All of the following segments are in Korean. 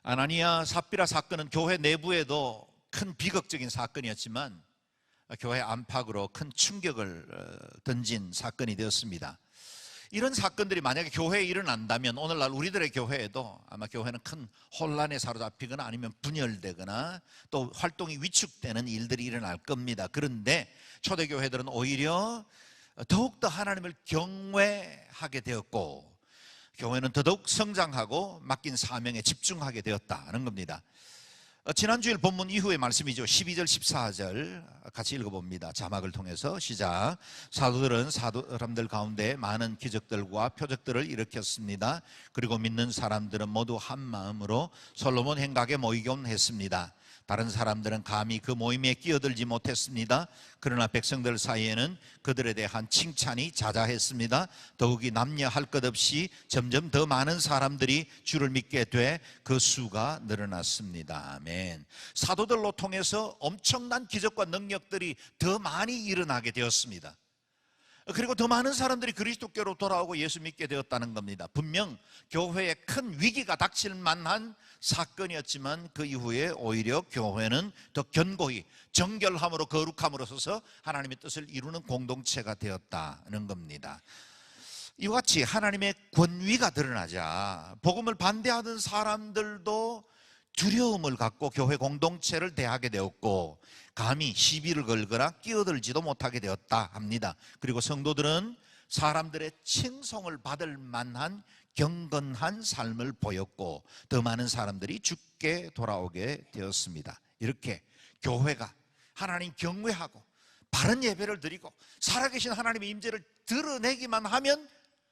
아나니아 삽비라 사건은 교회 내부에도 큰 비극적인 사건이었지만 교회 안팎으로 큰 충격을 던진 사건이 되었습니다. 이런 사건들이 만약에 교회에 일어난다면 오늘날 우리들의 교회에도 아마 교회는 큰 혼란에 사로잡히거나 아니면 분열되거나 또 활동이 위축되는 일들이 일어날 겁니다. 그런데 초대교회들은 오히려 더욱더 하나님을 경외하게 되었고 교회는 더더욱 성장하고 맡긴 사명에 집중하게 되었다는 겁니다. 지난주일 본문 이후의 말씀이죠. 12절 14절 같이 읽어봅니다. 자막을 통해서 시작. 사도들은 사람들 가운데 많은 기적들과 표적들을 일으켰습니다. 그리고 믿는 사람들은 모두 한 마음으로 솔로몬 행각에 모이곤 했습니다. 다른 사람들은 감히 그 모임에 끼어들지 못했습니다. 그러나 백성들 사이에는 그들에 대한 칭찬이 자자했습니다. 더욱이 남녀할 것 없이 점점 더 많은 사람들이 주를 믿게 돼 그 수가 늘어났습니다. 아멘. 사도들로 통해서 엄청난 기적과 능력들이 더 많이 일어나게 되었습니다. 그리고 더 많은 사람들이 그리스도께로 돌아오고 예수 믿게 되었다는 겁니다. 분명 교회에 큰 위기가 닥칠 만한 사건이었지만 그 이후에 오히려 교회는 더 견고히 정결함으로 거룩함으로 서서 하나님의 뜻을 이루는 공동체가 되었다는 겁니다. 이와 같이 하나님의 권위가 드러나자 복음을 반대하던 사람들도 두려움을 갖고 교회 공동체를 대하게 되었고 감히 시비를 걸거나 끼어들지도 못하게 되었다 합니다. 그리고 성도들은 사람들의 칭송을 받을 만한 경건한 삶을 보였고 더 많은 사람들이 주께 돌아오게 되었습니다. 이렇게 교회가 하나님 경외하고 바른 예배를 드리고 살아계신 하나님의 임재를 드러내기만 하면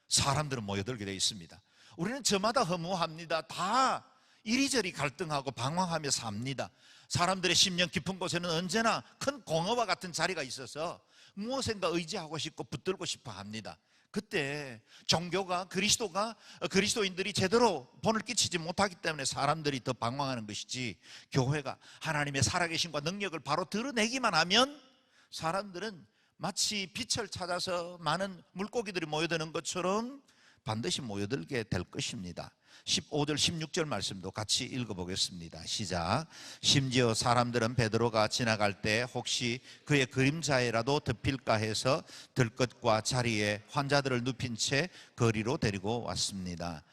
사람들은 모여들게 되어 있습니다. 우리는 저마다 허무합니다. 다 이리저리 갈등하고 방황하며 삽니다. 사람들의 심령 깊은 곳에는 언제나 큰 공허와 같은 자리가 있어서 무엇인가 의지하고 싶고 붙들고 싶어 합니다. 그때 종교가 그리스도인들이 제대로 본을 끼치지 못하기 때문에 사람들이 더 방황하는 것이지, 교회가 하나님의 살아계심과 능력을 바로 드러내기만 하면 사람들은 마치 빛을 찾아서 많은 물고기들이 모여드는 것처럼 반드시 모여들게 될 것입니다. 15절 16절 말씀도 같이 읽어보겠습니다. 시작. 심지어 사람들은 베드로가 지나갈 때 혹시 그의 그림자에라도 덮일까 해서 들것과 자리에 환자들을 눕힌 채 거리로 데리고 왔습니다.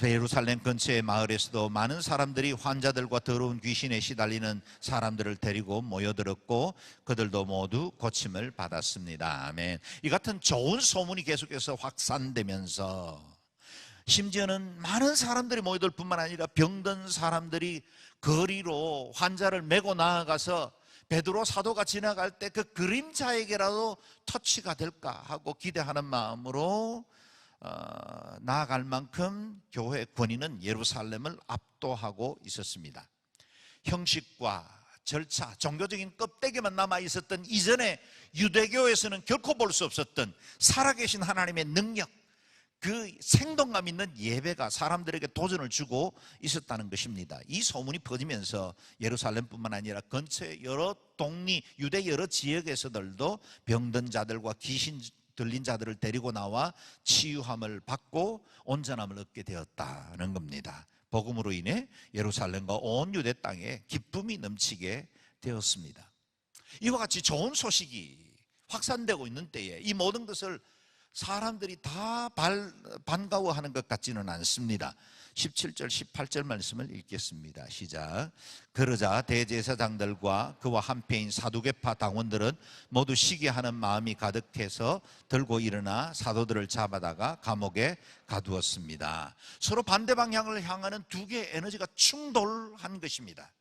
예루살렘 근처의 마을에서도 많은 사람들이 환자들과 더러운 귀신에 시달리는 사람들을 데리고 모여들었고 그들도 모두 고침을 받았습니다. 아멘. 이 같은 좋은 소문이 계속해서 확산되면서 심지어는 많은 사람들이 모여들 뿐만 아니라 병든 사람들이 거리로 환자를 메고 나아가서 베드로 사도가 지나갈 때 그 그림자에게라도 터치가 될까 하고 기대하는 마음으로 나아갈 만큼 교회의 권위는 예루살렘을 압도하고 있었습니다. 형식과 절차, 종교적인 껍데기만 남아 있었던 이전에 유대교에서는 결코 볼 수 없었던 살아계신 하나님의 능력, 그 생동감 있는 예배가 사람들에게 도전을 주고 있었다는 것입니다. 이 소문이 퍼지면서 예루살렘뿐만 아니라 근처의 여러 동리, 유대 여러 지역에서들도 병든 자들과 귀신 들린 자들을 데리고 나와 치유함을 받고 온전함을 얻게 되었다는 겁니다. 복음으로 인해 예루살렘과 온 유대 땅에 기쁨이 넘치게 되었습니다. 이와 같이 좋은 소식이 확산되고 있는 때에 이 모든 것을 사람들이 다 반가워하는 것 같지는 않습니다. 17절 18절 말씀을 읽겠습니다. 시작. 그러자 대제사장들과 그와 한패인 사두개파 당원들은 모두 시기하는 마음이 가득해서 들고 일어나 사도들을 잡아다가 감옥에 가두었습니다. 서로 반대 방향을 향하는 두 개의 에너지가 충돌한 것입니다.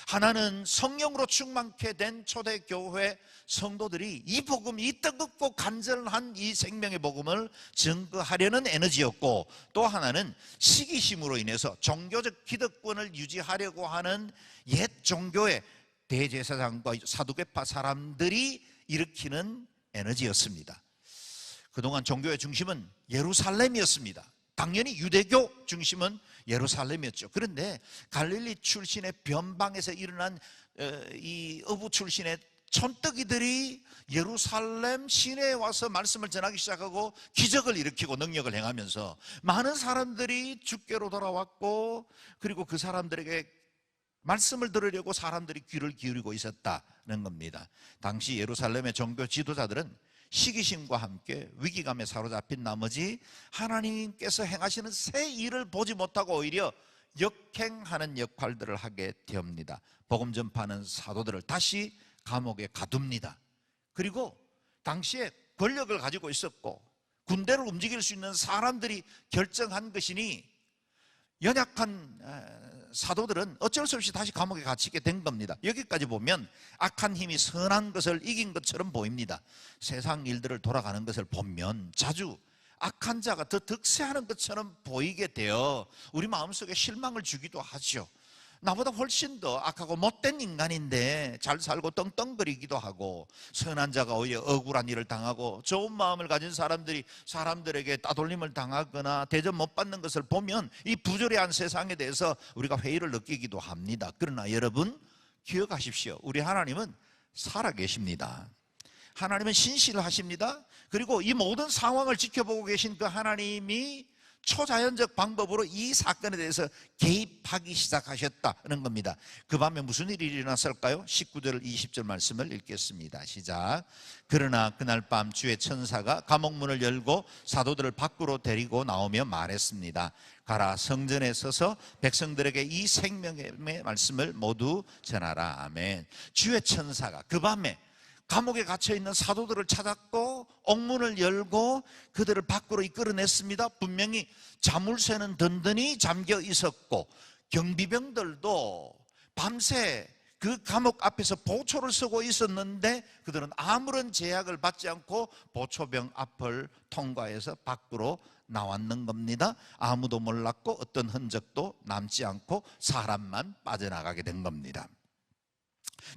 하나는 성령으로 충만케 된 초대교회 성도들이 이 복음, 이 뜨겁고 간절한 이 생명의 복음을 증거하려는 에너지였고, 또 하나는 시기심으로 인해서 종교적 기득권을 유지하려고 하는 옛 종교의 대제사장과 사두개파 사람들이 일으키는 에너지였습니다. 그동안 종교의 중심은 예루살렘이었습니다. 당연히 유대교 중심은 예루살렘이었죠. 그런데 갈릴리 출신의 변방에서 일어난 이 어부 출신의 촌뜨기들이 예루살렘 시내에 와서 말씀을 전하기 시작하고 기적을 일으키고 능력을 행하면서 많은 사람들이 주께로 돌아왔고, 그리고 그 사람들에게 말씀을 들으려고 사람들이 귀를 기울이고 있었다는 겁니다. 당시 예루살렘의 종교 지도자들은 시기심과 함께 위기감에 사로잡힌 나머지 하나님께서 행하시는 새 일을 보지 못하고 오히려 역행하는 역할들을 하게 됩니다. 복음 전파하는 사도들을 다시 감옥에 가둡니다. 그리고 당시에 권력을 가지고 있었고 군대를 움직일 수 있는 사람들이 결정한 것이니 연약한 사도들은 어쩔 수 없이 다시 감옥에 갇히게 된 겁니다. 여기까지 보면 악한 힘이 선한 것을 이긴 것처럼 보입니다. 세상 일들을 돌아가는 것을 보면 자주 악한 자가 더 득세하는 것처럼 보이게 되어 우리 마음속에 실망을 주기도 하죠. 나보다 훨씬 더 악하고 못된 인간인데 잘 살고 떵떵거리기도 하고, 선한 자가 오히려 억울한 일을 당하고 좋은 마음을 가진 사람들이 사람들에게 따돌림을 당하거나 대접 못 받는 것을 보면 이 부조리한 세상에 대해서 우리가 회의를 느끼기도 합니다. 그러나 여러분 기억하십시오. 우리 하나님은 살아계십니다. 하나님은 신실하십니다. 그리고 이 모든 상황을 지켜보고 계신 그 하나님이 초자연적 방법으로 이 사건에 대해서 개입하기 시작하셨다는 겁니다. 그 밤에 무슨 일이 일어났을까요? 19절 20절 말씀을 읽겠습니다. 시작. 그러나 그날 밤 주의 천사가 감옥문을 열고 사도들을 밖으로 데리고 나오며 말했습니다. 가라, 성전에 서서 백성들에게 이 생명의 말씀을 모두 전하라. 아멘. 주의 천사가 그 밤에 감옥에 갇혀있는 사도들을 찾았고 옥문을 열고 그들을 밖으로 이끌어냈습니다. 분명히 자물쇠는 든든히 잠겨 있었고 경비병들도 밤새 그 감옥 앞에서 보초를 서고 있었는데 그들은 아무런 제약을 받지 않고 보초병 앞을 통과해서 밖으로 나왔는 겁니다. 아무도 몰랐고 어떤 흔적도 남지 않고 사람만 빠져나가게 된 겁니다.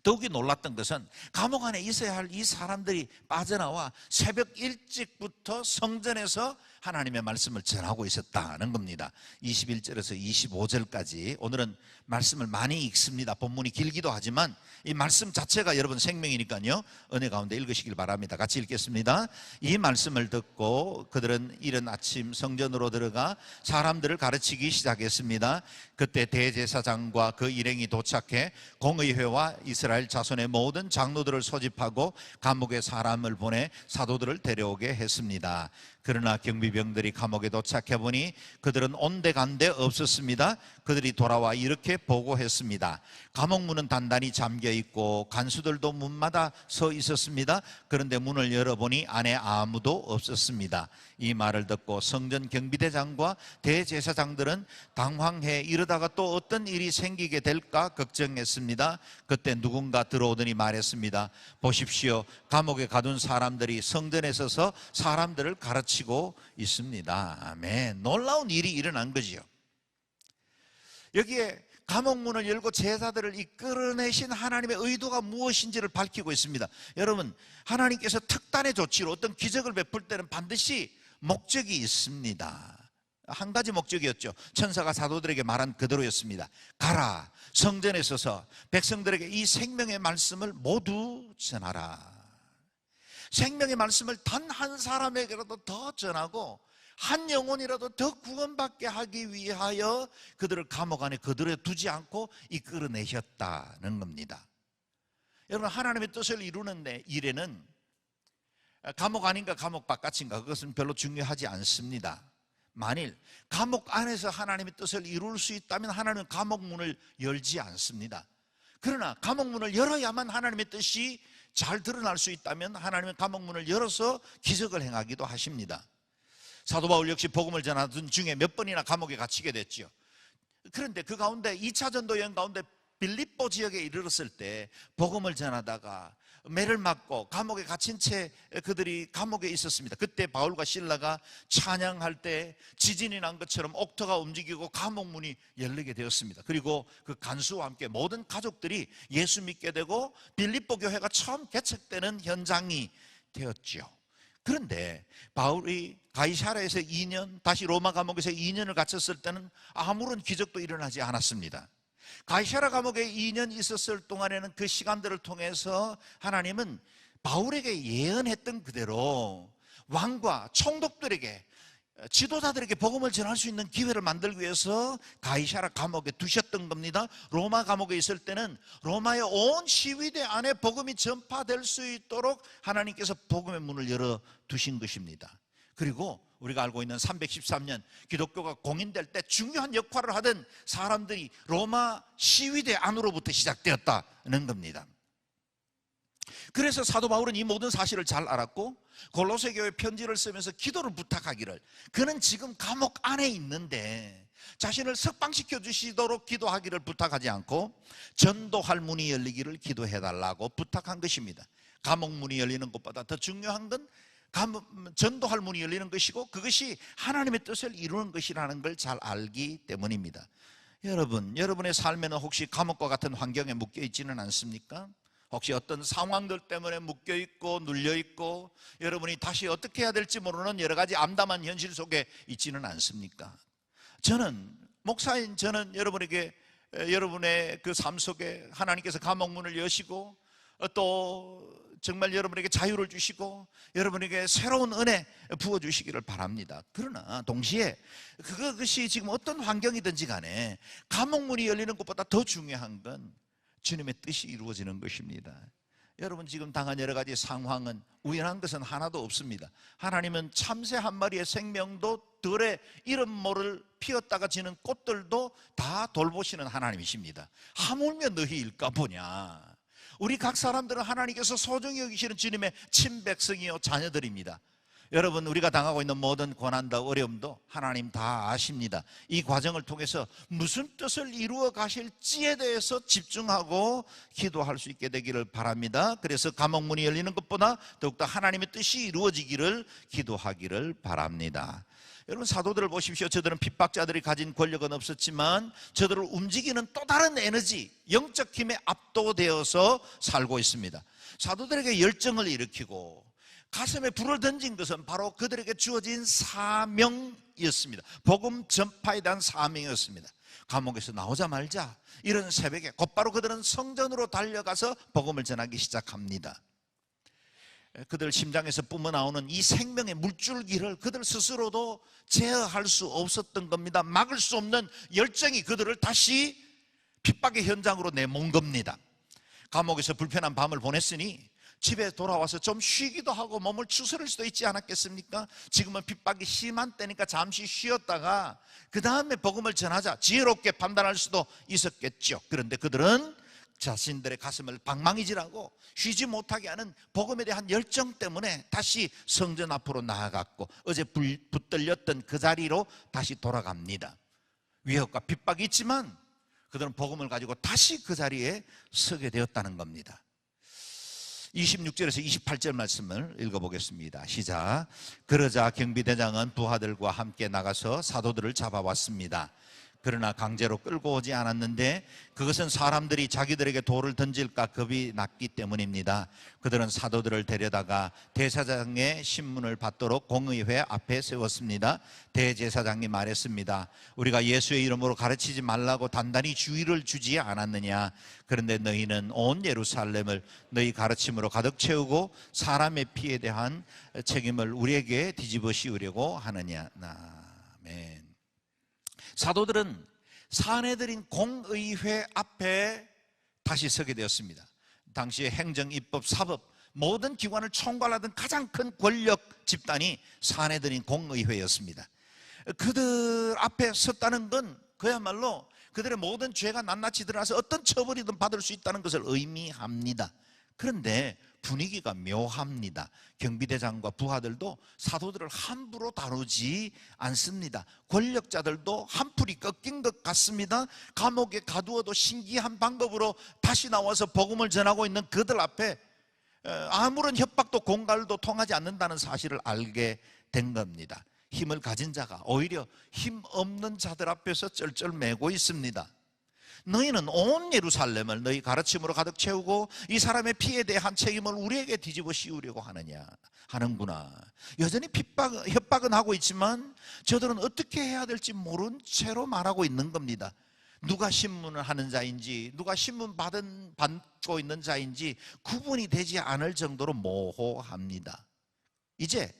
더욱이 놀랐던 것은 감옥 안에 있어야 할 이 사람들이 빠져나와 새벽 일찍부터 성전에서 하나님의 말씀을 전하고 있었다는 겁니다. 21절에서 25절까지 오늘은 말씀을 많이 읽습니다. 본문이 길기도 하지만 이 말씀 자체가 여러분 생명이니까요, 은혜 가운데 읽으시길 바랍니다. 같이 읽겠습니다. 이 말씀을 듣고 그들은 이른 아침 성전으로 들어가 사람들을 가르치기 시작했습니다. 그때 대제사장과 그 일행이 도착해 공의회와 이스라엘 자손의 모든 장로들을 소집하고 감옥에 사람을 보내 사도들을 데려오게 했습니다. 그러나 경비병들이 감옥에 도착해 보니 그들은 온데간데 없었습니다. 그들이 돌아와 이렇게 보고했습니다. 감옥 문은 단단히 잠겨 있고 간수들도 문마다 서 있었습니다. 그런데 문을 열어보니 안에 아무도 없었습니다. 이 말을 듣고 성전 경비대장과 대제사장들은 당황해 이러다가 또 어떤 일이 생기게 될까 걱정했습니다. 그때 누군가 들어오더니 말했습니다. 보십시오, 감옥에 가둔 사람들이 성전에 서서 사람들을 가르치고 있습니다. 아멘. 놀라운 일이 일어난 거지요. 여기에 감옥문을 열고 제자들을 이끌어내신 하나님의 의도가 무엇인지를 밝히고 있습니다. 여러분, 하나님께서 특단의 조치로 어떤 기적을 베풀 때는 반드시 목적이 있습니다. 한 가지 목적이었죠. 천사가 사도들에게 말한 그대로였습니다. 가라, 성전에 서서 백성들에게 이 생명의 말씀을 모두 전하라. 생명의 말씀을 단 한 사람에게라도 더 전하고 한 영혼이라도 더 구원받게 하기 위하여 그들을 감옥 안에 그대로 두지 않고 이끌어내셨다는 겁니다. 여러분, 하나님의 뜻을 이루는 일에는 감옥 안인가 감옥 바깥인가 그것은 별로 중요하지 않습니다. 만일 감옥 안에서 하나님의 뜻을 이룰 수 있다면 하나님은 감옥 문을 열지 않습니다. 그러나 감옥 문을 열어야만 하나님의 뜻이 잘 드러날 수 있다면 하나님은 감옥 문을 열어서 기적을 행하기도 하십니다. 사도 바울 역시 복음을 전하던 중에 몇 번이나 감옥에 갇히게 됐죠. 그런데 그 가운데 2차 전도 여행 가운데 빌립보 지역에 이르렀을 때 복음을 전하다가 매를 맞고 감옥에 갇힌 채 그들이 감옥에 있었습니다. 그때 바울과 실라가 찬양할 때 지진이 난 것처럼 옥토가 움직이고 감옥 문이 열리게 되었습니다. 그리고 그 간수와 함께 모든 가족들이 예수 믿게 되고 빌립보 교회가 처음 개척되는 현장이 되었죠. 그런데 바울이 가이사랴에서 2년, 다시 로마 감옥에서 2년을 갇혔을 때는 아무런 기적도 일어나지 않았습니다. 가이사랴 감옥에 2년 있었을 동안에는 그 시간들을 통해서 하나님은 바울에게 예언했던 그대로 왕과 총독들에게, 지도자들에게 복음을 전할 수 있는 기회를 만들기 위해서 가이사랴 감옥에 두셨던 겁니다. 로마 감옥에 있을 때는 로마의 온 시위대 안에 복음이 전파될 수 있도록 하나님께서 복음의 문을 열어 두신 것입니다. 그리고 우리가 알고 있는 313년 기독교가 공인될 때 중요한 역할을 하던 사람들이 로마 시위대 안으로부터 시작되었다는 겁니다. 그래서 사도 바울은 이 모든 사실을 잘 알았고 골로새 교회 편지를 쓰면서 기도를 부탁하기를, 그는 지금 감옥 안에 있는데 자신을 석방시켜 주시도록 기도하기를 부탁하지 않고 전도할 문이 열리기를 기도해달라고 부탁한 것입니다. 감옥 문이 열리는 것보다 더 중요한 건 전도할 문이 열리는 것이고, 그것이 하나님의 뜻을 이루는 것이라는 걸 잘 알기 때문입니다. 여러분의 삶에는 혹시 감옥과 같은 환경에 묶여 있지는 않습니까? 혹시 어떤 상황들 때문에 묶여 있고 눌려 있고 여러분이 다시 어떻게 해야 될지 모르는 여러 가지 암담한 현실 속에 있지는 않습니까? 목사인 저는 여러분에게, 여러분의 그 삶 속에 하나님께서 감옥 문을 여시고 또 정말 여러분에게 자유를 주시고 여러분에게 새로운 은혜 부어주시기를 바랍니다. 그러나 동시에 그것이 지금 어떤 환경이든지 간에 감옥 문이 열리는 것보다 더 중요한 건 주님의 뜻이 이루어지는 것입니다. 여러분 지금 당한 여러 가지 상황은 우연한 것은 하나도 없습니다. 하나님은 참새 한 마리의 생명도 들에 이름 모를 피었다가 지는 꽃들도 다 돌보시는 하나님이십니다. 하물며 너희일까 보냐. 우리 각 사람들은 하나님께서 소중히 여기시는 주님의 친백성이요 자녀들입니다. 여러분, 우리가 당하고 있는 모든 고난도 어려움도 하나님 다 아십니다. 이 과정을 통해서 무슨 뜻을 이루어 가실지에 대해서 집중하고 기도할 수 있게 되기를 바랍니다. 그래서 감옥 문이 열리는 것보다 더욱더 하나님의 뜻이 이루어지기를 기도하기를 바랍니다. 여러분, 사도들을 보십시오. 저들은 핍박자들이 가진 권력은 없었지만 저들을 움직이는 또 다른 에너지, 영적 힘에 압도되어서 살고 있습니다. 사도들에게 열정을 일으키고 가슴에 불을 던진 것은 바로 그들에게 주어진 사명이었습니다. 복음 전파에 대한 사명이었습니다. 감옥에서 나오자마자 이런 새벽에 곧바로 그들은 성전으로 달려가서 복음을 전하기 시작합니다. 그들 심장에서 뿜어나오는 이 생명의 물줄기를 그들 스스로도 제어할 수 없었던 겁니다. 막을 수 없는 열정이 그들을 다시 핍박의 현장으로 내몬 겁니다. 감옥에서 불편한 밤을 보냈으니 집에 돌아와서 좀 쉬기도 하고 몸을 추스릴 수도 있지 않았겠습니까? 지금은 핍박이 심한 때니까 잠시 쉬었다가 그 다음에 복음을 전하자 지혜롭게 판단할 수도 있었겠죠. 그런데 그들은 자신들의 가슴을 방망이질하고 쉬지 못하게 하는 복음에 대한 열정 때문에 다시 성전 앞으로 나아갔고 어제 붙들렸던 그 자리로 다시 돌아갑니다. 위협과 핍박이 있지만 그들은 복음을 가지고 다시 그 자리에 서게 되었다는 겁니다. 26절에서 28절 말씀을 읽어보겠습니다. 시작. 그러자 경비대장은 부하들과 함께 나가서 사도들을 잡아왔습니다. 그러나 강제로 끌고 오지 않았는데 그것은 사람들이 자기들에게 돌을 던질까 겁이 났기 때문입니다. 그들은 사도들을 데려다가 대제사장의 신문을 받도록 공의회 앞에 세웠습니다. 대제사장이 말했습니다. 우리가 예수의 이름으로 가르치지 말라고 단단히 주의를 주지 않았느냐. 그런데 너희는 온 예루살렘을 너희 가르침으로 가득 채우고 사람의 피에 대한 책임을 우리에게 뒤집어 씌우려고 하느냐. 아멘. 사도들은 사내들인 공의회 앞에 다시 서게 되었습니다. 당시에 행정, 입법, 사법 모든 기관을 총괄하던 가장 큰 권력 집단이 사내들인 공의회였습니다. 그들 앞에 섰다는 건 그야말로 그들의 모든 죄가 낱낱이 드러나서 어떤 처벌이든 받을 수 있다는 것을 의미합니다. 그런데 분위기가 묘합니다. 경비대장과 부하들도 사도들을 함부로 다루지 않습니다. 권력자들도 한풀이 꺾인 것 같습니다. 감옥에 가두어도 신기한 방법으로 다시 나와서 복음을 전하고 있는 그들 앞에 아무런 협박도 공갈도 통하지 않는다는 사실을 알게 된 겁니다. 힘을 가진 자가 오히려 힘 없는 자들 앞에서 쩔쩔매고 있습니다. 너희는 온 예루살렘을 너희 가르침으로 가득 채우고 이 사람의 피에 대한 책임을 우리에게 뒤집어 씌우려고 하는구나. 여전히 협박은 하고 있지만 저들은 어떻게 해야 될지 모른 채로 말하고 있는 겁니다. 누가 신문을 하는 자인지, 누가 신문 받고 있는 자인지 구분이 되지 않을 정도로 모호합니다. 이제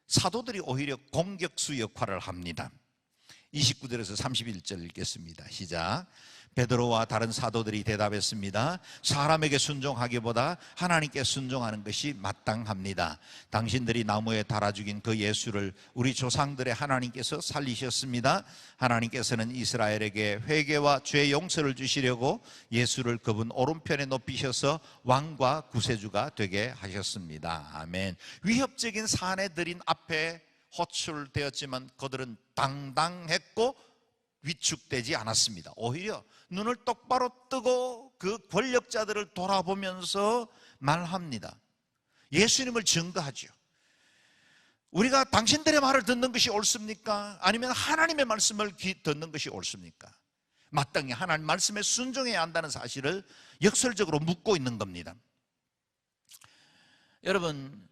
사도들이 오히려 공격수 역할을 합니다. 29절에서 31절 읽겠습니다. 시작. 베드로와 다른 사도들이 대답했습니다. 사람에게 순종하기보다 하나님께 순종하는 것이 마땅합니다. 당신들이 나무에 달아 죽인 그 예수를 우리 조상들의 하나님께서 살리셨습니다. 하나님께서는 이스라엘에게 회개와 죄 용서를 주시려고 예수를 그분 오른편에 높이셔서 왕과 구세주가 되게 하셨습니다. 아멘. 위협적인 사내들인 앞에 호출되었지만 그들은 당당했고 위축되지 않았습니다. 오히려 눈을 똑바로 뜨고 그 권력자들을 돌아보면서 말합니다. 예수님을 증거하죠. 우리가 당신들의 말을 듣는 것이 옳습니까? 아니면 하나님의 말씀을 듣는 것이 옳습니까? 마땅히 하나님 말씀에 순종해야 한다는 사실을 역설적으로 묻고 있는 겁니다. 여러분,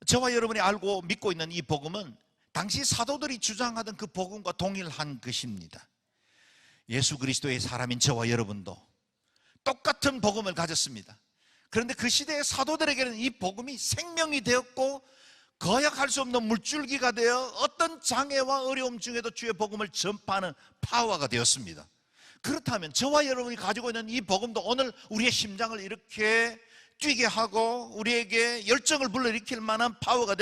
저와 여러분이 알고 믿고 있는 이 복음은 당시 사도들이 주장하던 그 복음과 동일한 것입니다. 예수 그리스도의 사람인 저와 여러분도 똑같은 복음을 가졌습니다. 그런데 그 시대의 사도들에게는 이 복음이 생명이 되었고 거역할 수 없는 물줄기가 되어 어떤 장애와 어려움 중에도 주의 복음을 전파하는 파워가 되었습니다. 그렇다면 저와 여러분이 가지고 있는 이 복음도 오늘 우리의 심장을 이렇게 뛰게 하고 우리에게 열정을 불러일으킬 만한 파워가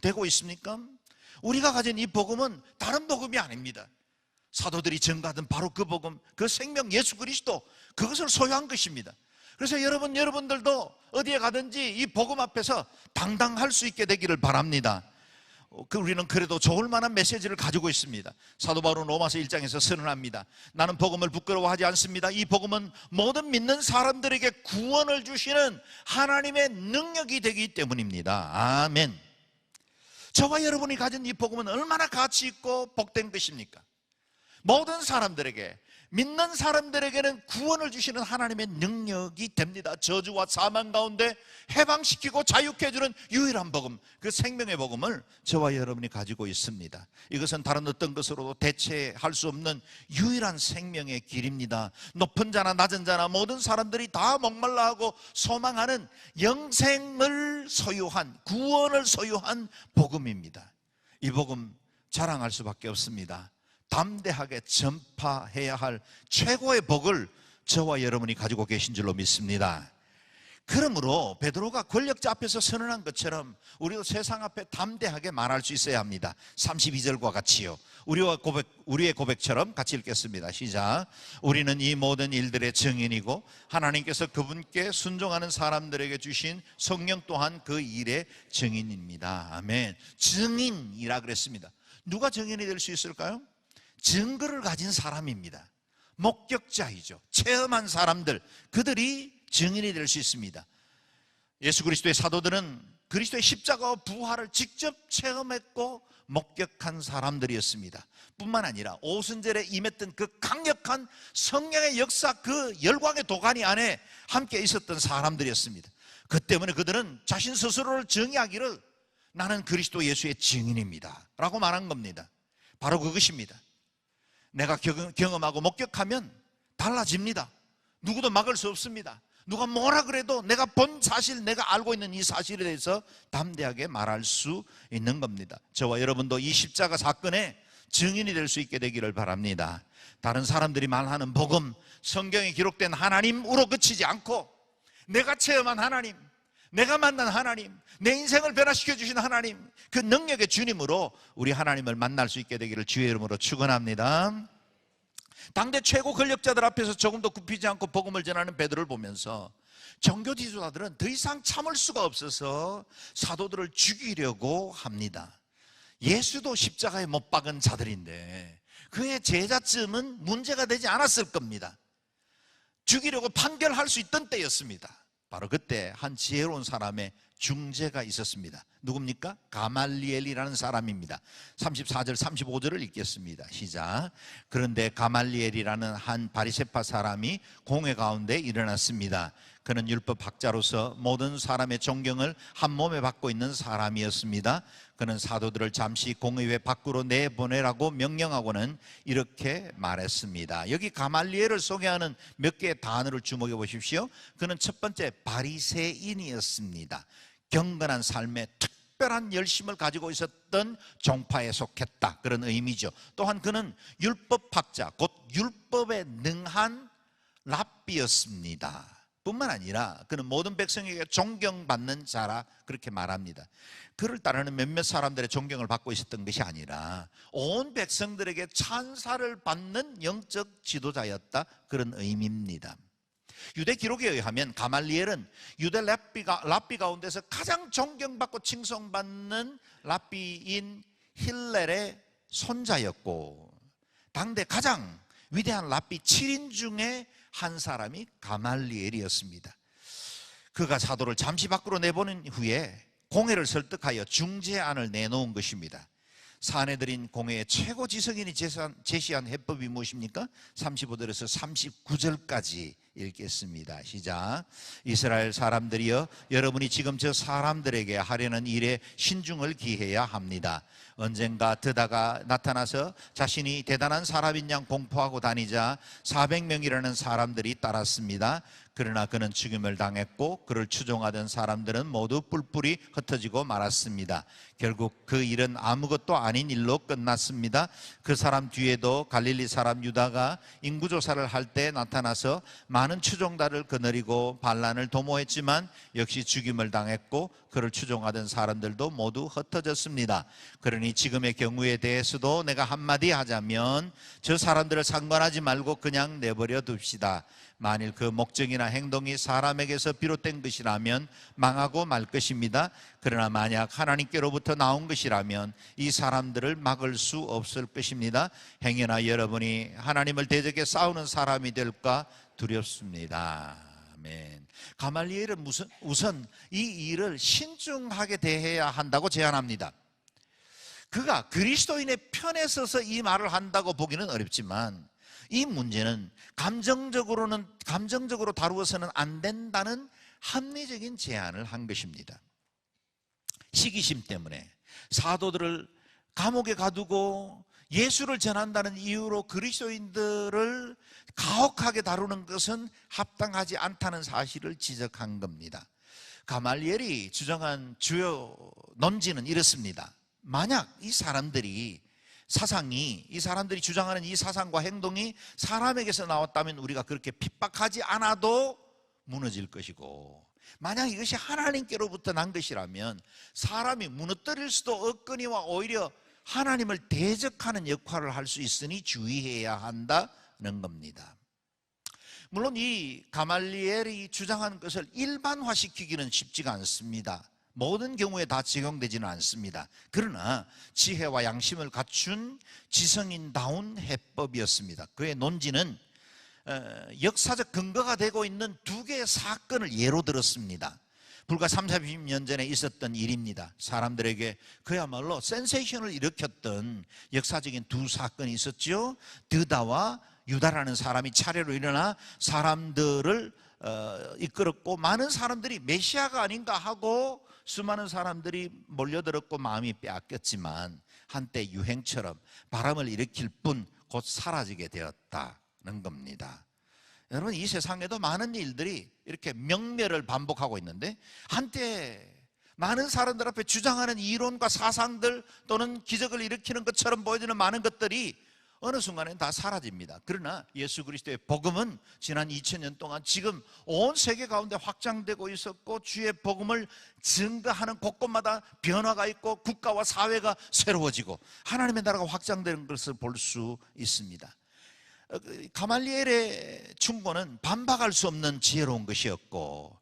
되고 있습니까? 우리가 가진 이 복음은 다른 복음이 아닙니다. 사도들이 전가하던 바로 그 복음, 그 생명 예수 그리스도, 그것을 소유한 것입니다. 그래서 여러분들도 어디에 가든지 이 복음 앞에서 당당할 수 있게 되기를 바랍니다. 우리는 그래도 좋을 만한 메시지를 가지고 있습니다. 사도 바울은 로마서 1장에서 선언합니다. 나는 복음을 부끄러워하지 않습니다. 이 복음은 모든 믿는 사람들에게 구원을 주시는 하나님의 능력이 되기 때문입니다. 아멘. 저와 여러분이 가진 이 복음은 얼마나 가치 있고 복된 것입니까? 모든 사람들에게, 믿는 사람들에게는 구원을 주시는 하나님의 능력이 됩니다. 저주와 사망 가운데 해방시키고 자유케 해주는 유일한 복음, 그 생명의 복음을 저와 여러분이 가지고 있습니다. 이것은 다른 어떤 것으로도 대체할 수 없는 유일한 생명의 길입니다. 높은 자나 낮은 자나 모든 사람들이 다 목말라하고 소망하는 영생을 소유한, 구원을 소유한 복음입니다. 이 복음 자랑할 수밖에 없습니다. 담대하게 전파해야 할 최고의 복을 저와 여러분이 가지고 계신 줄로 믿습니다. 그러므로 베드로가 권력자 앞에서 선언한 것처럼 우리도 세상 앞에 담대하게 말할 수 있어야 합니다. 32절과 같이요. 우리의 고백처럼 같이 읽겠습니다. 시작. 우리는 이 모든 일들의 증인이고 하나님께서 그분께 순종하는 사람들에게 주신 성령 또한 그 일의 증인입니다. 아멘. 증인이라 그랬습니다. 누가 증인이 될 수 있을까요? 증거를 가진 사람입니다. 목격자이죠. 체험한 사람들, 그들이 증인이 될 수 있습니다. 예수 그리스도의 사도들은 그리스도의 십자가와 부활을 직접 체험했고 목격한 사람들이었습니다. 뿐만 아니라 오순절에 임했던 그 강력한 성령의 역사, 그 열광의 도가니 안에 함께 있었던 사람들이었습니다. 그 때문에 그들은 자신 스스로를 정의하기를 나는 그리스도 예수의 증인입니다 라고 말한 겁니다. 바로 그것입니다. 내가 경험하고 목격하면 달라집니다. 누구도 막을 수 없습니다. 누가 뭐라 그래도 내가 본 사실, 내가 알고 있는 이 사실에 대해서 담대하게 말할 수 있는 겁니다. 저와 여러분도 이 십자가 사건의 증인이 될 수 있게 되기를 바랍니다. 다른 사람들이 말하는 복음, 성경에 기록된 하나님으로 그치지 않고 내가 체험한 하나님, 내가 만난 하나님, 내 인생을 변화시켜 주신 하나님, 그 능력의 주님으로 우리 하나님을 만날 수 있게 되기를 주의 이름으로 축원합니다. 당대 최고 권력자들 앞에서 조금도 굽히지 않고 복음을 전하는 베드로를 보면서 종교 지도자들은 더 이상 참을 수가 없어서 사도들을 죽이려고 합니다. 예수도 십자가에 못 박은 자들인데 그의 제자쯤은 문제가 되지 않았을 겁니다. 죽이려고 판결할 수 있던 때였습니다. 바로 그때 한 지혜로운 사람의 중재가 있었습니다. 누굽니까? 가말리엘이라는 사람입니다. 34절 35절을 읽겠습니다. 시작. 그런데 가말리엘이라는 한 바리새파 사람이 공회 가운데 일어났습니다. 그는 율법학자로서 모든 사람의 존경을 한 몸에 받고 있는 사람이었습니다. 그는 사도들을 잠시 공의회 밖으로 내보내라고 명령하고는 이렇게 말했습니다. 여기 가말리엘을 소개하는 몇 개의 단어를 주목해 보십시오. 그는 첫 번째 바리새인이었습니다. 경건한 삶에 특별한 열심을 가지고 있었던 종파에 속했다, 그런 의미죠. 또한 그는 율법학자, 곧 율법에 능한 랍비였습니다. 뿐만 아니라 그는 모든 백성에게 존경받는 자라 그렇게 말합니다. 그를 따르는 몇몇 사람들의 존경을 받고 있었던 것이 아니라 온 백성들에게 찬사를 받는 영적 지도자였다, 그런 의미입니다. 유대 기록에 의하면 가말리엘은 유대 랍비 가운데서 가장 존경받고 칭송받는 랍비인 힐렐의 손자였고, 당대 가장 위대한 랍비 7인 중에 한 사람이 가말리엘이었습니다. 그가 사도를 잠시 밖으로 내보낸 후에 공회를 설득하여 중재안을 내놓은 것입니다. 사내들인 공회의 최고 지성인이 제시한 해법이 무엇입니까? 35절에서 39절까지 읽겠습니다. 시작. 이스라엘 사람들이여, 여러분이 지금 저 사람들에게 하려는 일에 신중을 기해야 합니다. 언젠가 드다가 나타나서 자신이 대단한 사람인 양 공포하고 다니자 400명이라는 사람들이 따랐습니다. 그러나 그는 죽임을 당했고 그를 추종하던 사람들은 모두 뿔뿔이 흩어지고 말았습니다. 결국 그 일은 아무것도 아닌 일로 끝났습니다. 그 사람 뒤에도 갈릴리 사람 유다가 인구조사를 할 때 나타나서 많은 추종자를 거느리고 반란을 도모했지만 역시 죽임을 당했고 그를 추종하던 사람들도 모두 흩어졌습니다. 그러니 지금의 경우에 대해서도 내가 한마디 하자면 저 사람들을 상관하지 말고 그냥 내버려 둡시다. 만일 그 목적이나 행동이 사람에게서 비롯된 것이라면 망하고 말 것입니다. 그러나 만약 하나님께로부터 나온 것이라면 이 사람들을 막을 수 없을 것입니다. 행여나 여러분이 하나님을 대적해 싸우는 사람이 될까 두렵습니다. 아멘. 가말리엘은 우선 이 일을 신중하게 대해야 한다고 제안합니다. 그가 그리스도인의 편에 서서 이 말을 한다고 보기는 어렵지만 이 문제는 감정적으로 다루어서는 안 된다는 합리적인 제안을 한 것입니다. 시기심 때문에 사도들을 감옥에 가두고 예수를 전한다는 이유로 그리스도인들을 가혹하게 다루는 것은 합당하지 않다는 사실을 지적한 겁니다. 가말리엘이 주장한 주요 논지는 이렇습니다. 만약 이 사람들이 주장하는 이 사상과 행동이 사람에게서 나왔다면 우리가 그렇게 핍박하지 않아도 무너질 것이고, 만약 이것이 하나님께로부터 난 것이라면 사람이 무너뜨릴 수도 없거니와 오히려 하나님을 대적하는 역할을 할 수 있으니 주의해야 한다는 겁니다. 물론 이 가말리엘이 주장한 것을 일반화시키기는 쉽지가 않습니다. 모든 경우에 다 적용되지는 않습니다. 그러나 지혜와 양심을 갖춘 지성인다운 해법이었습니다. 그의 논지는 역사적 근거가 되고 있는 두 개의 사건을 예로 들었습니다. 불과 30-40년 전에 있었던 일입니다. 사람들에게 그야말로 센세이션을 일으켰던 역사적인 두 사건이 있었죠. 드다와 유다라는 사람이 차례로 일어나 사람들을 이끌었고, 많은 사람들이 메시아가 아닌가 하고 수많은 사람들이 몰려들었고 마음이 빼앗겼지만 한때 유행처럼 바람을 일으킬 뿐 곧 사라지게 되었다는 겁니다. 여러분, 이 세상에도 많은 일들이 이렇게 명멸을 반복하고 있는데, 한때 많은 사람들 앞에 주장하는 이론과 사상들 또는 기적을 일으키는 것처럼 보여지는 많은 것들이 어느 순간엔 다 사라집니다. 그러나 예수 그리스도의 복음은 지난 2000년 동안 지금 온 세계 가운데 확장되고 있었고, 주의 복음을 증거하는 곳곳마다 변화가 있고 국가와 사회가 새로워지고 하나님의 나라가 확장되는 것을 볼 수 있습니다. 가말리엘의 충고는 반박할 수 없는 지혜로운 것이었고,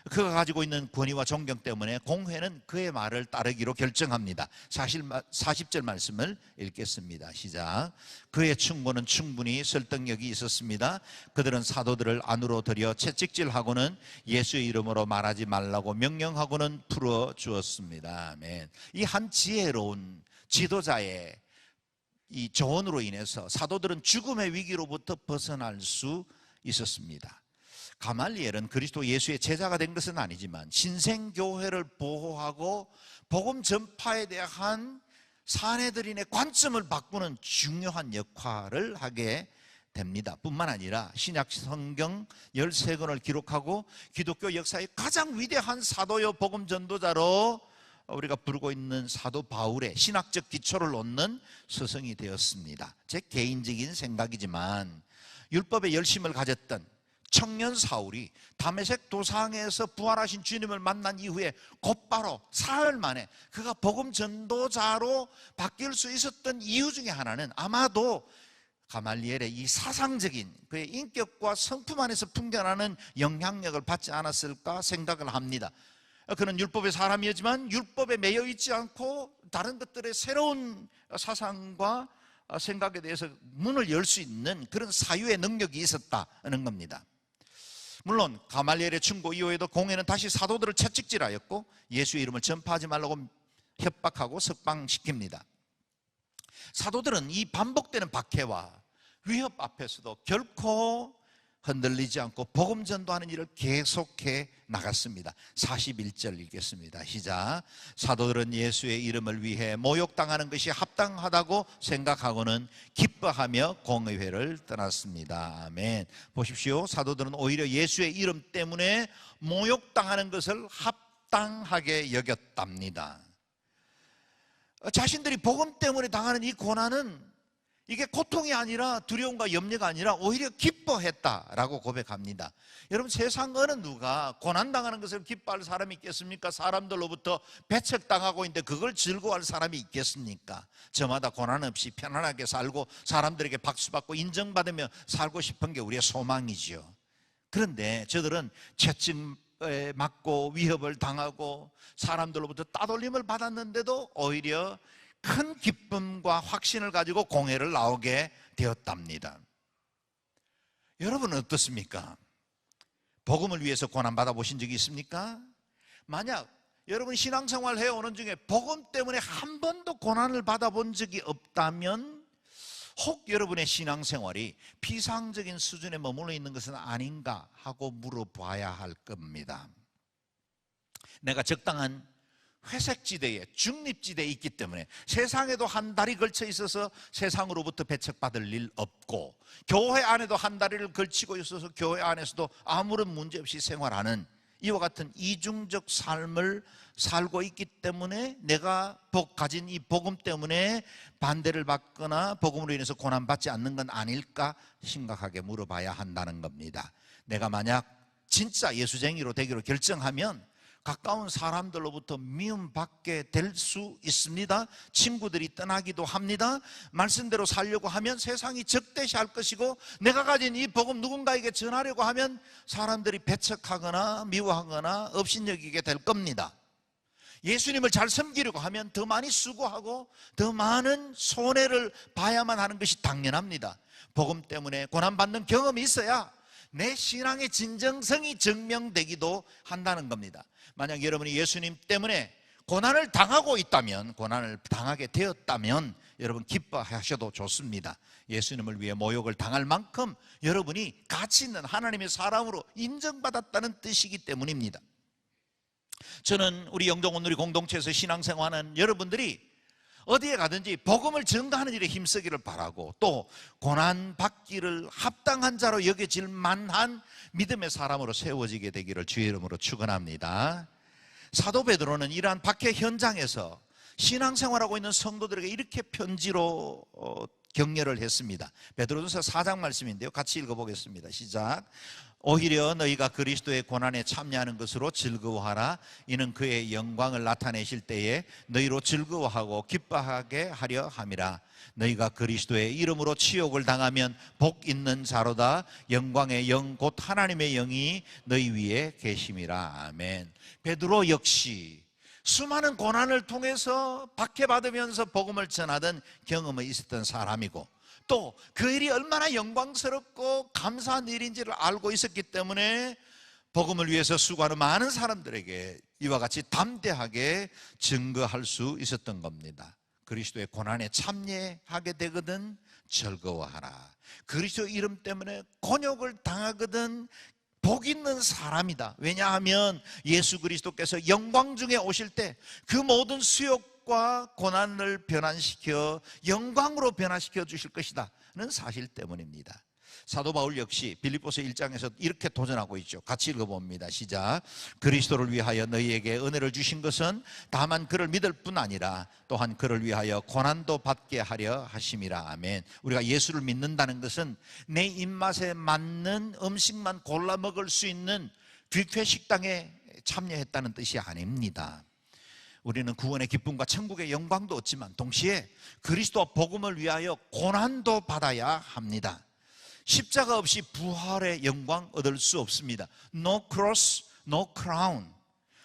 그가 가지고 있는 권위와 존경 때문에 공회는 그의 말을 따르기로 결정합니다. 40절 말씀을 읽겠습니다. 시작. 그의 충고는 충분히 설득력이 있었습니다. 그들은 사도들을 안으로 들여 채찍질하고는 예수의 이름으로 말하지 말라고 명령하고는 풀어주었습니다. 아멘. 이 한 지혜로운 지도자의 이 조언으로 인해서 사도들은 죽음의 위기로부터 벗어날 수 있었습니다. 가말리엘은 그리스도 예수의 제자가 된 것은 아니지만 신생교회를 보호하고 복음 전파에 대한 사내들인의 관점을 바꾸는 중요한 역할을 하게 됩니다. 뿐만 아니라 신약 성경 13권을 기록하고 기독교 역사의 가장 위대한 사도요 복음 전도자로 우리가 부르고 있는 사도 바울의 신학적 기초를 놓는 서성이 되었습니다. 제 개인적인 생각이지만 율법에 열심을 가졌던 청년 사울이 다메섹 도상에서 부활하신 주님을 만난 이후에 곧바로 사흘 만에 그가 복음 전도자로 바뀔 수 있었던 이유 중에 하나는 아마도 가말리엘의 이 사상적인 그의 인격과 성품 안에서 풍겨나는 영향력을 받지 않았을까 생각을 합니다. 그는 율법의 사람이었지만 율법에 매여 있지 않고 다른 것들의 새로운 사상과 생각에 대해서 문을 열 수 있는 그런 사유의 능력이 있었다는 겁니다. 물론 가말리엘의 충고 이후에도 공회는 다시 사도들을 채찍질하였고 예수의 이름을 전파하지 말라고 협박하고 석방시킵니다. 사도들은 이 반복되는 박해와 위협 앞에서도 결코 흔들리지 않고 복음 전도하는 일을 계속해 나갔습니다. 41절 읽겠습니다. 시작. 사도들은 예수의 이름을 위해 모욕당하는 것이 합당하다고 생각하고는 기뻐하며 공의회를 떠났습니다. 아멘. 보십시오. 사도들은 오히려 예수의 이름 때문에 모욕당하는 것을 합당하게 여겼답니다. 자신들이 복음 때문에 당하는 이 고난은 이게 고통이 아니라 두려움과 염려가 아니라 오히려 기뻐했다라고 고백합니다. 여러분, 세상 어느 누가 고난당하는 것을 기뻐할 사람이 있겠습니까? 사람들로부터 배척당하고 있는데 그걸 즐거워할 사람이 있겠습니까? 저마다 고난 없이 편안하게 살고 사람들에게 박수받고 인정받으며 살고 싶은 게 우리의 소망이지요. 그런데 저들은 채찍에 맞고 위협을 당하고 사람들로부터 따돌림을 받았는데도 오히려 큰 기쁨과 확신을 가지고 공회를 나오게 되었답니다. 여러분은 어떻습니까? 복음을 위해서 고난받아 보신 적이 있습니까? 만약 여러분 신앙생활 해오는 중에 복음 때문에 한 번도 고난을 받아본 적이 없다면 혹 여러분의 신앙생활이 피상적인 수준에 머물러 있는 것은 아닌가 하고 물어봐야 할 겁니다. 내가 적당한 회색지대에 중립지대에 있기 때문에 세상에도 한 다리 걸쳐 있어서 세상으로부터 배척받을 일 없고 교회 안에도 한 다리를 걸치고 있어서 교회 안에서도 아무런 문제 없이 생활하는 이와 같은 이중적 삶을 살고 있기 때문에 내가 가진 이 복음 때문에 반대를 받거나 복음으로 인해서 고난받지 않는 건 아닐까 심각하게 물어봐야 한다는 겁니다. 내가 만약 진짜 예수쟁이로 되기로 결정하면 가까운 사람들로부터 미움받게 될 수 있습니다. 친구들이 떠나기도 합니다. 말씀대로 살려고 하면 세상이 적대시할 것이고 내가 가진 이 복음 누군가에게 전하려고 하면 사람들이 배척하거나 미워하거나 업신여기게 될 겁니다. 예수님을 잘 섬기려고 하면 더 많이 수고하고 더 많은 손해를 봐야만 하는 것이 당연합니다. 복음 때문에 고난받는 경험이 있어야 내 신앙의 진정성이 증명되기도 한다는 겁니다. 만약 여러분이 예수님 때문에 고난을 당하고 있다면, 고난을 당하게 되었다면 여러분 기뻐하셔도 좋습니다. 예수님을 위해 모욕을 당할 만큼 여러분이 가치 있는 하나님의 사람으로 인정받았다는 뜻이기 때문입니다. 저는 우리 영종원 우리 공동체에서 신앙생활하는 여러분들이 어디에 가든지 복음을 전가하는 일에 힘쓰기를 바라고 또 고난받기를 합당한 자로 여겨질 만한 믿음의 사람으로 세워지게 되기를 주의 이름으로 축원합니다. 사도 베드로는 이러한 박해 현장에서 신앙생활하고 있는 성도들에게 이렇게 편지로 격려를 했습니다. 베드로전서 4장 말씀인데요, 같이 읽어보겠습니다. 시작. 오히려 너희가 그리스도의 고난에 참여하는 것으로 즐거워하라. 이는 그의 영광을 나타내실 때에 너희로 즐거워하고 기뻐하게 하려 함이라. 너희가 그리스도의 이름으로 치욕을 당하면 복 있는 자로다. 영광의 영 곧 하나님의 영이 너희 위에 계심이라. 아멘. 베드로 역시 수많은 고난을 통해서 박해받으면서 복음을 전하던 경험이 있었던 사람이고, 또 그 일이 얼마나 영광스럽고 감사한 일인지를 알고 있었기 때문에 복음을 위해서 수고하는 많은 사람들에게 이와 같이 담대하게 증거할 수 있었던 겁니다. 그리스도의 고난에 참여하게 되거든 즐거워하라. 그리스도 이름 때문에 곤욕을 당하거든 복 있는 사람이다. 왜냐하면 예수 그리스도께서 영광 중에 오실 때 그 모든 수욕과 고난을 변환시켜 영광으로 변화시켜 주실 것이다는 사실 때문입니다. 사도 바울 역시 빌립보서 1장에서 이렇게 도전하고 있죠. 같이 읽어봅니다. 시작. 그리스도를 위하여 너희에게 은혜를 주신 것은 다만 그를 믿을 뿐 아니라 또한 그를 위하여 고난도 받게 하려 하심이라. 아멘. 우리가 예수를 믿는다는 것은 내 입맛에 맞는 음식만 골라 먹을 수 있는 뷔페 식당에 참여했다는 뜻이 아닙니다. 우리는 구원의 기쁨과 천국의 영광도 얻지만 동시에 그리스도와 복음을 위하여 고난도 받아야 합니다. 십자가 없이 부활의 영광 얻을 수 없습니다. No cross, no crown.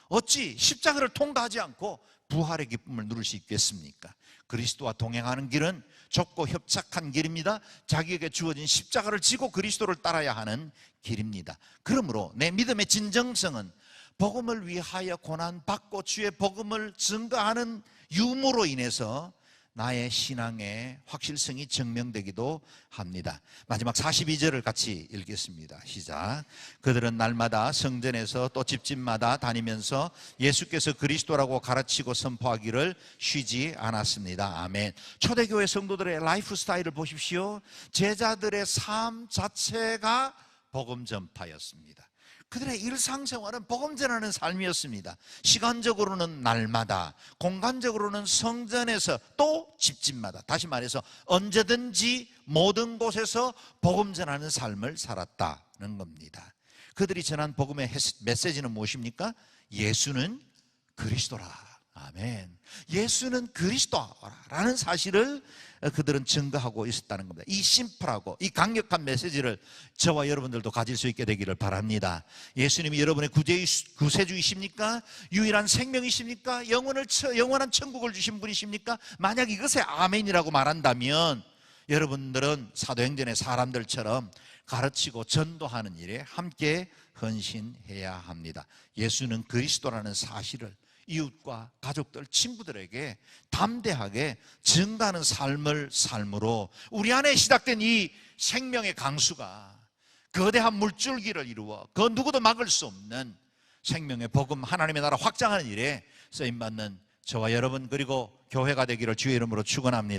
어찌 십자가를 통과하지 않고 부활의 기쁨을 누릴 수 있겠습니까? 그리스도와 동행하는 길은 좁고 협착한 길입니다. 자기에게 주어진 십자가를 지고 그리스도를 따라야 하는 길입니다. 그러므로 내 믿음의 진정성은 복음을 위하여 고난받고 주의 복음을 증거하는 유무로 인해서 나의 신앙의 확실성이 증명되기도 합니다. 마지막 42절을 같이 읽겠습니다. 시작. 그들은 날마다 성전에서 또 집집마다 다니면서 예수께서 그리스도라고 가르치고 선포하기를 쉬지 않았습니다. 아멘. 초대교회 성도들의 라이프 스타일을 보십시오. 제자들의 삶 자체가 복음 전파였습니다. 그들의 일상생활은 복음 전하는 삶이었습니다. 시간적으로는 날마다, 공간적으로는 성전에서 또 집집마다, 다시 말해서 언제든지 모든 곳에서 복음 전하는 삶을 살았다는 겁니다. 그들이 전한 복음의 메시지는 무엇입니까? 예수는 그리스도라. 아멘. 예수는 그리스도라는 사실을 그들은 증거하고 있었다는 겁니다. 이 심플하고 이 강력한 메시지를 저와 여러분들도 가질 수 있게 되기를 바랍니다. 예수님이 여러분의 구세주이십니까? 유일한 생명이십니까? 영원한 천국을 주신 분이십니까? 만약 이것에 아멘이라고 말한다면 여러분들은 사도행전의 사람들처럼 가르치고 전도하는 일에 함께 헌신해야 합니다. 예수는 그리스도라는 사실을 이웃과 가족들, 친구들에게 담대하게 증가하는 삶으로 우리 안에 시작된 이 생명의 강수가 거대한 물줄기를 이루어 그 누구도 막을 수 없는 생명의 복음, 하나님의 나라 확장하는 일에 쓰임받는 저와 여러분 그리고 교회가 되기를 주의 이름으로 축원합니다.